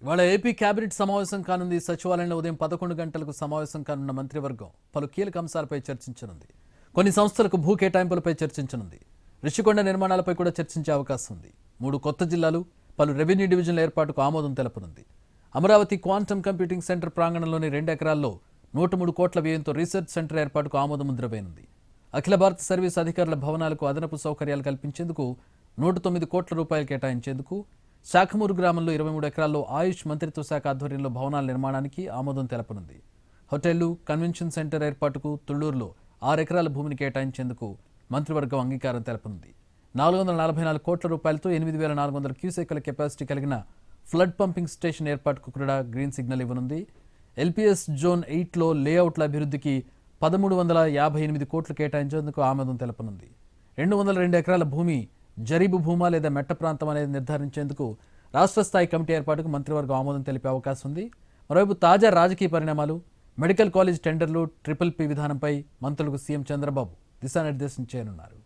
వాళ్ళ AP cabinet సమావేశం కానుంది. సచివాలయంలో ఉదయం 11 గంటలకు సమావేశం కానున్న మంత్రివర్గం పలు కీలక అంశాలపై చర్చించనుంది. కొన్ని సంస్థలకు భూ కేటాయింపులపై చర్చించనుంది. రిషికొండ నిర్మాణాలపై కూడా చర్చించే అవకాశం ఉంది. 3 కొత్త జిల్లాలు, పలు రెవెన్యూ డివిజన్ల ఏర్పాటుకు ఆమోదం తెలపనుంది. అమరావతి క్వాంటమ్ కంప్యూటింగ్ సెంటర్ ప్రాంగణంలోని 2 ఎకరాల్లో 103 కోట్ల వ్యయంతో రీసెర్చ్ సెంటర్ ఏర్పాటుకు ఆమోదం ముద్రవేయనుంది. అఖిల భారత సర్వీస్ అధికారుల భవనాలకు అదనపు సౌకర్యాలు కల్పించేందుకు 109 కోట్ల రూపాయలు కేటాయించేందుకు, శాఖమూరు గ్రామంలో 23 ఎకరాల్లో ఆయుష్ మంత్రిత్వ శాఖ ఆధ్వర్యంలో భవనాల నిర్మాణానికి ఆమోదం తెలపనుంది. హోటళ్లు, కన్వెన్షన్ సెంటర్ ఏర్పాటుకు తుళ్లూరులో 6 ఎకరాల భూమిని కేటాయించేందుకు మంత్రివర్గం అంగీకారం తెలపనుంది. 444 కోట్ల రూపాయలతో 8400 క్యూసెక్కుల కెపాసిటీ కలిగిన ఫ్లడ్ పంపింగ్ స్టేషన్ ఏర్పాటుకు కూడా గ్రీన్ సిగ్నల్ ఇవ్వనుంది. ఎల్పీఎస్ జోన్ 8లో లేఅవుట్ల అభివృద్ధికి 1358 కోట్లు కేటాయించేందుకు ఆమోదం తెలపనుంది. 202 ఎకరాల భూమి జరీబు భూమా లేదా మెట్ట ప్రాంతం అనేది నిర్ధారించేందుకు రాష్ట్ర స్థాయి కమిటీ ఏర్పాటుకు మంత్రివర్గం ఆమోదం తెలిపే అవకాశం ఉంది. మరోవైపు తాజా రాజకీయ పరిణామాలు, మెడికల్ కాలేజ్ టెండర్లు, ట్రిపుల్ పి విధానంపై మంత్రులకు సీఎం చంద్రబాబు దిశానిర్దేశం చేయనున్నారు.